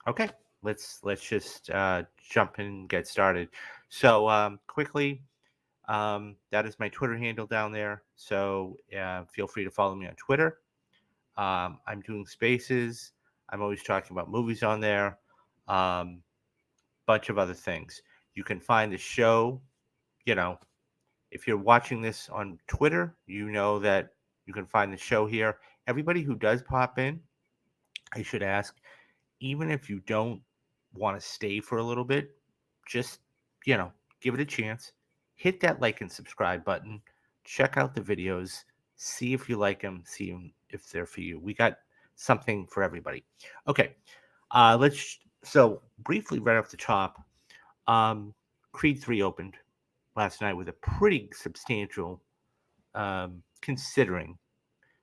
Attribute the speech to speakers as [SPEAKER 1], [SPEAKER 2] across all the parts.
[SPEAKER 1] Okay, let's just jump in and get started. So quickly, that is my Twitter handle down there. So feel free to follow me on Twitter. I'm doing spaces. I'm always talking about movies on there. Um, Bunch of other things. You can find the show. You know, if you're watching this on Twitter, you know that you can find the show here. Everybody who does pop in, I should ask, even if you don't want to stay for a little bit, just, you know, give it a chance. Hit that like and subscribe button. Check out the videos. See if you like them. See if they're for you. We got something for everybody. Okay. So briefly right off the top, um, Creed 3 opened last night with a pretty substantial, considering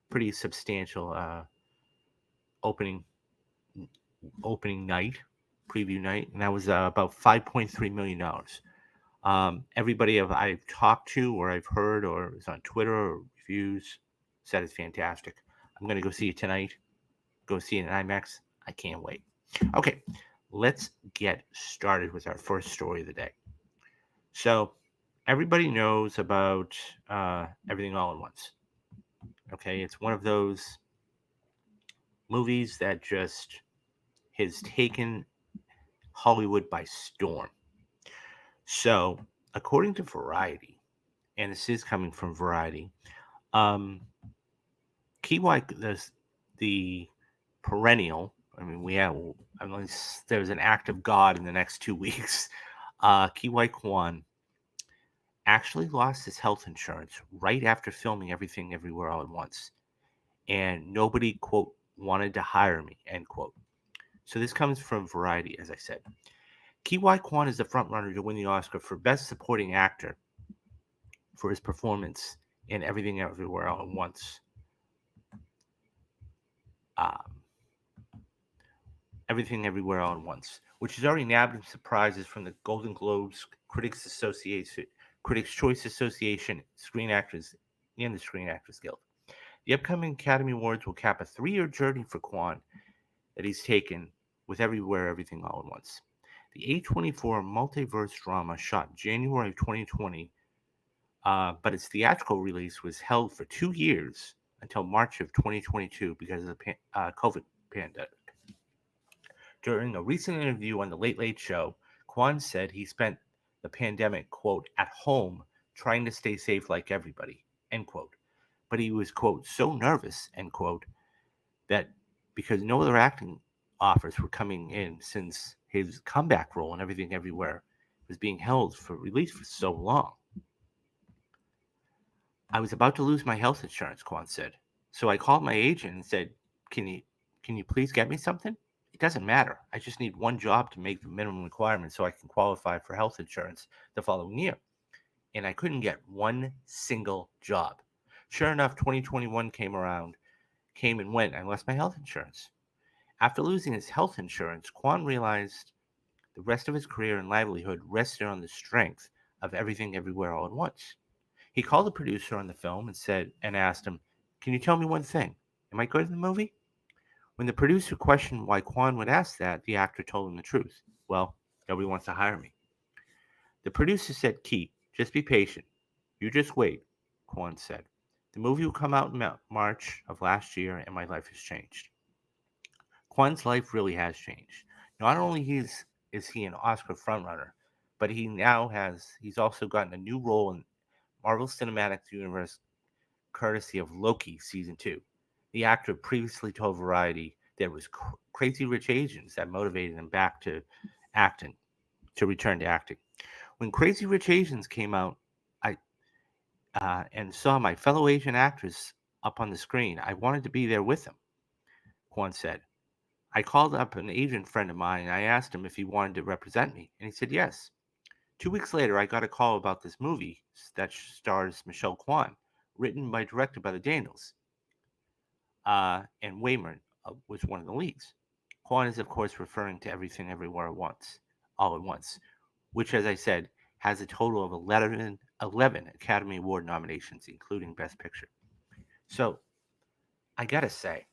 [SPEAKER 1] pretty substantial opening opening night, preview night, and that was about $5.3 million. Everybody I've talked to, or I've heard, or is on Twitter or reviews, said it's fantastic. I'm gonna go see it tonight. Go see it in IMAX. I can't wait. Okay, let's get started with our first story of the day. So, everybody knows about Everything All at Once. Okay, it's one of those movies that just has taken Hollywood by storm. So, according to Variety, and this is coming from Variety, um, the perennial. I mean, unless there's an act of God in the next 2 weeks. Kiwai Kwan actually lost his health insurance right after filming Everything Everywhere All at Once, and nobody quote wanted to hire me end quote. So this comes from Variety, as I said. Kiwai Kwan is the frontrunner to win the Oscar for Best Supporting Actor for his performance in Everything Everywhere All at Once. Um, Everything Everywhere All at Once, which has already nabbed him some prizes from the Golden Globes, Critics Association, Critics Choice Association, Screen Actors, and the Screen Actors Guild. The upcoming Academy Awards will cap a 3-year journey for Kwan that he's taken with Everywhere Everything All at Once. The A24 multiverse drama shot in January of 2020, but its theatrical release was held for 2 years until March of 2022 because of the COVID pandemic. During a recent interview on The Late Late Show, Kwan said he spent the pandemic, quote, at home trying to stay safe like everybody, end quote. But he was, quote, so nervous, end quote, that because no other acting offers were coming in since his comeback role in Everything Everywhere was being held for release for so long. I was about to lose my health insurance, Kwan said. So I called my agent and said, Can you can you please get me something? It doesn't matter. I just need one job to make the minimum requirement so I can qualify for health insurance the following year. And I couldn't get one single job. Sure enough, 2021 came and went. I lost my health insurance. After losing his health insurance, Kwan realized the rest of his career and livelihood rested on the strength of Everything Everywhere All at Once. He called the producer on the film and asked him, Can you tell me one thing? Am I good in the movie? When the producer questioned why Kwan would ask that, the actor told him the truth. Well, nobody wants to hire me. The producer said, Keith, just be patient. You just wait, Kwan said. The movie will come out in March of last year, and my life has changed. Kwan's life really has changed. Not only is he an Oscar frontrunner, but he's also gotten a new role in Marvel Cinematic Universe courtesy of Loki season 2. The actor previously told Variety that it was Crazy Rich Asians that motivated him back to acting, to return to acting. When Crazy Rich Asians came out, I and saw my fellow Asian actors up on the screen, I wanted to be there with them, Kwan said. I called up an Asian friend of mine and I asked him if he wanted to represent me, and he said yes. 2 weeks later, I got a call about this movie that stars Michelle Kwan, written by directed by the Daniels, and Wayman was one of the leads. Kwan is, of course, referring to Everything Everywhere at Once, all at once, which, as I said, has a total of 11 Academy Award nominations, including Best Picture. So, I gotta say,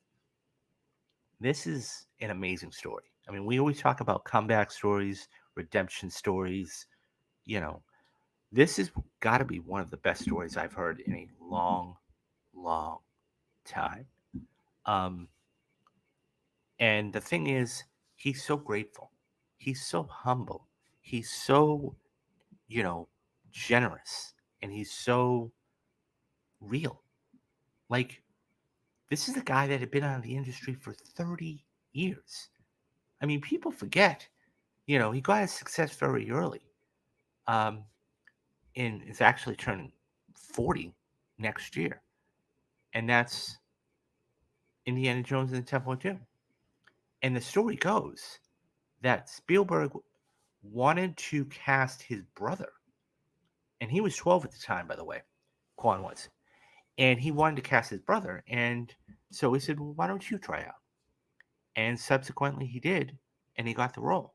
[SPEAKER 1] this is an amazing story. I mean, we always talk about comeback stories, redemption stories. You know, this has got to be one of the best stories I've heard in a long, long time. Um, and the thing is, he's so grateful. He's so humble. He's so, you know, generous. And he's so real. Like, this is a guy that had been out of the industry for 30 years. I mean, people forget, he got his success very early. Um, and is actually turning 40 next year. And that's Indiana Jones and the Temple of Doom. And the story goes that Spielberg wanted to cast his brother. And he was 12 at the time, by the way. Quan was. And he wanted to cast his brother. And so he said, well, why don't you try out? And subsequently he did. And he got the role.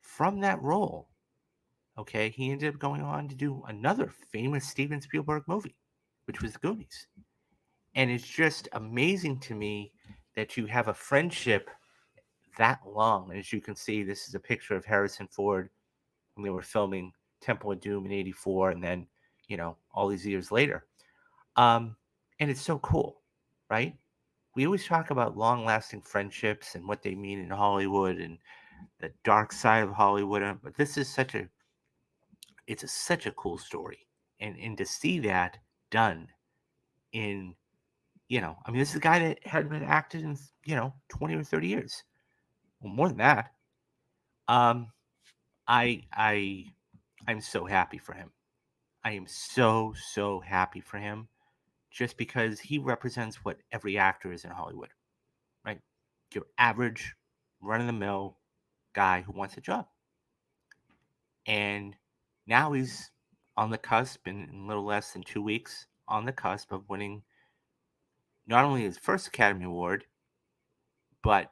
[SPEAKER 1] From that role, okay, he ended up going on to do another famous Steven Spielberg movie, which was The Goonies. And it's just amazing to me that you have a friendship that long. As you can see, this is a picture of Harrison Ford when they were filming Temple of Doom in '84, and then, all these years later. Um, and it's so cool, right? We always talk about long lasting friendships and what they mean in Hollywood and the dark side of Hollywood. But this is such a cool story. And to see that done in, I mean, this is a guy that hadn't been acted in, 20 or 30 years. Well, more than that. Um, I I'm so happy for him. I am so, so happy for him just because he represents what every actor is in Hollywood, right? Your average, run of the mill guy who wants a job. And now he's on the cusp, in a little less than 2 weeks, on the cusp of winning not only his first Academy Award, but,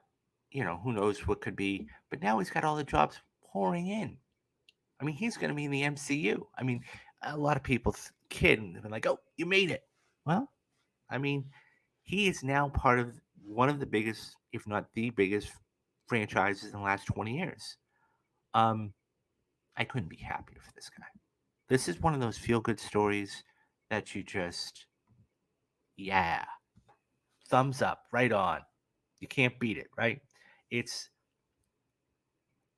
[SPEAKER 1] who knows what could be. But now he's got all the jobs pouring in. I mean, he's going to be in the MCU. I mean, a lot of people kid and they're like, "Oh, you made it." Well, I mean, he is now part of one of the biggest, if not the biggest, franchises in the last 20 years. Um, I couldn't be happier for this guy. This is one of those feel good stories that you just, yeah, thumbs up, right on. You can't beat it, right? It's,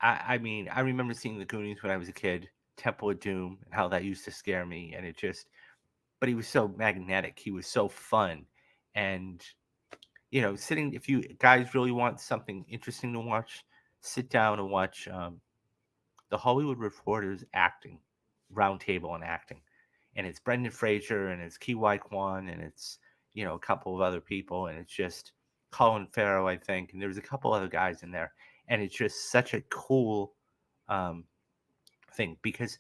[SPEAKER 1] I mean, I remember seeing the Goonies when I was a kid, Temple of Doom, and how that used to scare me. And it just, but he was so magnetic. He was so fun. And, sitting, if you guys really want something interesting to watch, sit down and watch the Hollywood Reporters acting roundtable on acting. And it's Brendan Fraser and it's Huy Quan and it's, a couple of other people. And it's just Colin Farrell, I think. And there's a couple other guys in there. And it's just such a cool um, thing because,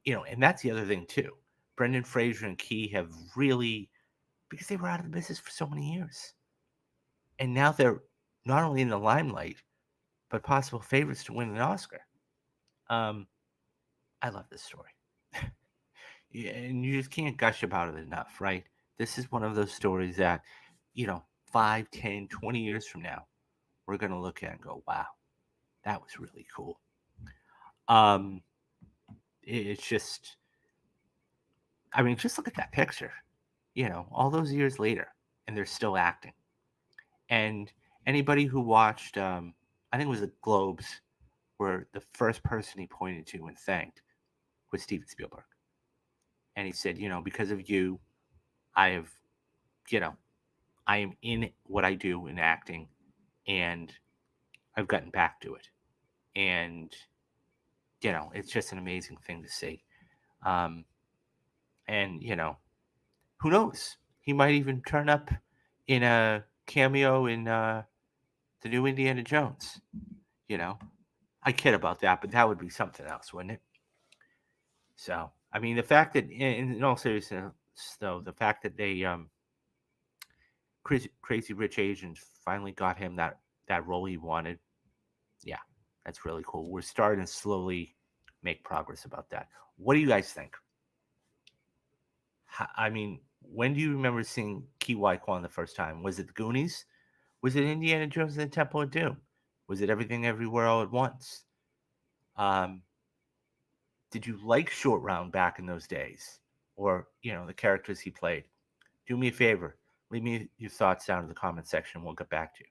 [SPEAKER 1] and that's the other thing too. Brendan Fraser and Key have really, because they were out of the business for so many years. And now they're not only in the limelight, but possible favorites to win an Oscar. Um, I love this story. Yeah, and you just can't gush about it enough, right? This is one of those stories that, 5, 10, 20 years from now, we're going to look at and go, wow, that was really cool. Um, it's just, I mean, just look at that picture, all those years later, and they're still acting. And anybody who watched, I think it was the Globes, where the first person he pointed to and thanked was Steven Spielberg. And he said, because of you, I have, you know, I am in what I do in acting and I've gotten back to it. And, it's just an amazing thing to see. Um, and, who knows? He might even turn up in a cameo in the new Indiana Jones. You know, I kid about that, but that would be something else, wouldn't it? So, I mean, the fact that, in all seriousness, though, the fact that they, Crazy Rich Asians finally got him that role he wanted, yeah, that's really cool. We're starting to slowly make progress about that. What do you guys think? I mean, when do you remember seeing Ki Wai Kwan the first time? Was it the Goonies? Was it Indiana Jones and the Temple of Doom? Was it Everything Everywhere All at Once? Um, did you like Short Round back in those days? Or, the characters he played? Do me a favor. Leave me your thoughts down in the comment section. We'll get back to you.